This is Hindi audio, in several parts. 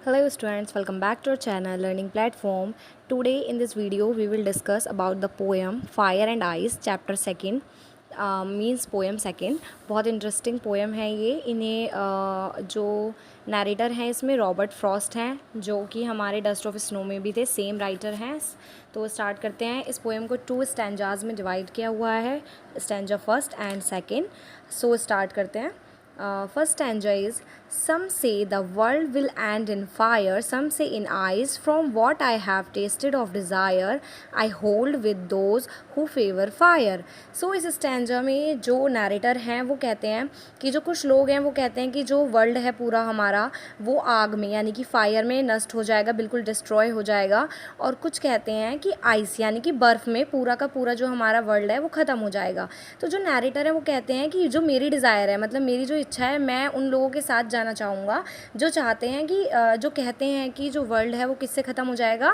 Hello students, welcome back to our channel Learning Platform. Today in this video we will discuss about the poem Fire and Ice chapter 2 means poem second. बहुत इंटरेस्टिंग पोएम है ये। इन्हें जो नरेटर हैं इसमें रॉबर्ट फ्रॉस्ट हैं, जो कि हमारे डस्ट ऑफ स्नो में भी थे, सेम राइटर हैं। तो स्टार्ट करते हैं। इस पोएम को 2 स्टैंजाज में डिवाइड किया हुआ है, stanza first and second. So start करते हैं। First stanza is, some say the world will end in fire, some say in ice. From what I have tasted of desire, I hold with those who favor fire. So इस stanza में जो narrator हैं वो कहते हैं कि जो कुछ लोग हैं वो कहते हैं कि जो वर्ल्ड है पूरा हमारा वो आग में यानी कि फायर में नष्ट हो जाएगा, बिल्कुल डिस्ट्रॉय हो जाएगा। और कुछ कहते हैं कि आइस यानी कि बर्फ़ में पूरा का पूरा जो हमारा वर्ल्ड है वो ख़त्म हो जाएगा। तो जो नरेटर है वो कहते हैं कि जो मेरी डिज़ायर है, मतलब मेरी जो इच्छा है, मैं उन लोगों के साथ जाना चाहूँगा जो चाहते हैं कि जो कहते हैं कि जो वर्ल्ड है वो किससे ख़त्म हो जाएगा,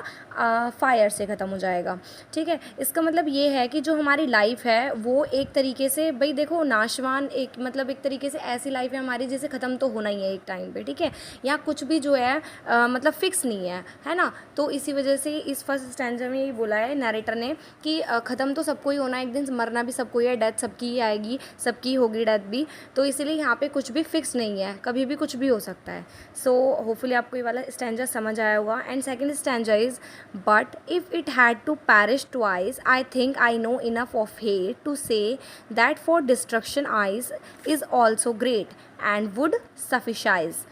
फायर से ख़त्म हो जाएगा। ठीक है, इसका मतलब ये है कि जो हमारी लाइफ है वो एक तरीके से, भाई देखो, नाशवान, एक मतलब एक तरीके से ऐसी लाइफ है हमारी जिसे ख़त्म तो होना ही है एक टाइम पे। ठीक है, यहाँ कुछ भी जो है मतलब फिक्स नहीं है ना। तो इसी वजह से इस फर्स्ट स्टैंजा में यही बोला है नरेटर ने कि ख़त्म तो सबको ही होना है, एक दिन मरना भी सबको ही है, डेथ सबकी ही आएगी, सबकी होगी डेथ भी। तो इसीलिए यहाँ पे कुछ भी फिक्स नहीं है, कभी भी कुछ भी हो सकता है। सो होपफुली आपको ये वाला स्टैंजा समझ आया होगा। And second stanza is, but if it had to perish twice, I think I know enough of hate to say that for destruction ice is also great and would suffice.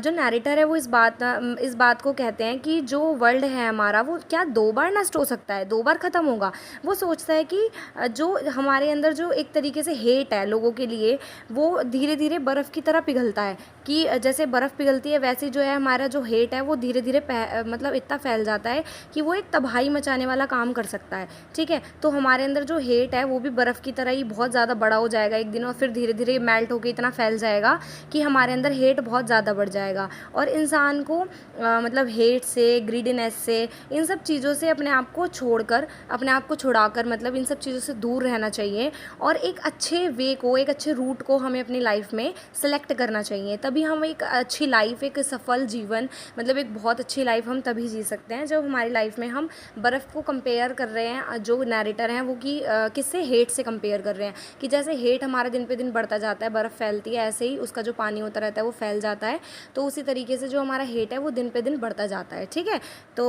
जो नरेटर है वो इस बात को कहते हैं कि जो वर्ल्ड है हमारा वो क्या 2 बार नष्ट हो सकता है, 2 बार ख़त्म होगा। वो सोचता है कि जो हमारे अंदर जो एक तरीके से हेट है लोगों के लिए, वो धीरे धीरे बर्फ़ की तरह पिघलता है, कि जैसे बर्फ़ पिघलती है वैसे जो है हमारा जो हेट है वो धीरे धीरे मतलब इतना फैल जाता है कि वो एक तबाही मचाने वाला काम कर सकता है। ठीक है, तो हमारे अंदर जो हेट है वो भी बर्फ़ की तरह ही बहुत ज़्यादा बड़ा हो जाएगा एक दिन, और फिर धीरे धीरे मेल्ट होकर इतना फैल जाएगा कि हमारे अंदर हेट बहुत ज़्यादा बढ़ जाएगा। और इंसान को मतलब हेट से, ग्रीडीनेस से, इन सब चीज़ों से अपने आप को छोड़कर, अपने आप को छुड़ाकर, मतलब इन सब चीज़ों से दूर रहना चाहिए और एक अच्छे वे को, एक अच्छे रूट को हमें अपनी लाइफ में सेलेक्ट करना चाहिए। तभी हम एक अच्छी लाइफ, एक सफल जीवन, मतलब एक बहुत अच्छी लाइफ हम तभी जी सकते हैं जब हमारी लाइफ में हम बर्फ़ को कंपेयर कर रहे हैं, जो नरेटर हैं वो कि किससे, हेट से कंपेयर कर रहे हैं कि जैसे हेट हमारा दिन पे दिन बढ़ता जाता है, बर्फ़ फैलती है, ऐसे ही उसका जो पानी होता रहता है वो फैल जाता है। तो उसी तरीके से जो हमारा हेट है वो दिन पे दिन बढ़ता जाता है। ठीक है, तो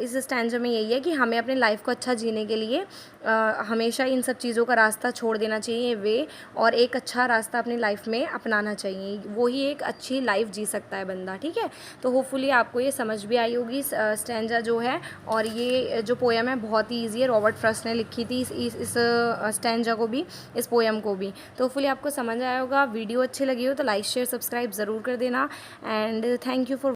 इस स्टैंजा में यही है कि हमें अपने लाइफ को अच्छा जीने के लिए हमेशा इन सब चीज़ों का रास्ता छोड़ देना चाहिए वे, और एक अच्छा रास्ता अपनी लाइफ में अपनाना चाहिए, वो ही एक अच्छी लाइफ जी सकता है बंदा। ठीक है, तो होपफुली आपको ये समझ भी आई होगी स्टैंजा जो है। और ये जो पोएम है बहुत ही ईजी है, रॉबर्ट फ्रॉस्ट ने लिखी थी इस स्टैंजा को भी, इस पोएम को भी। तो होपफुली आपको समझ आया होगा। वीडियो अच्छी लगी हो तो लाइक शेयर सब्सक्राइब ज़रूर कर देना। And thank you for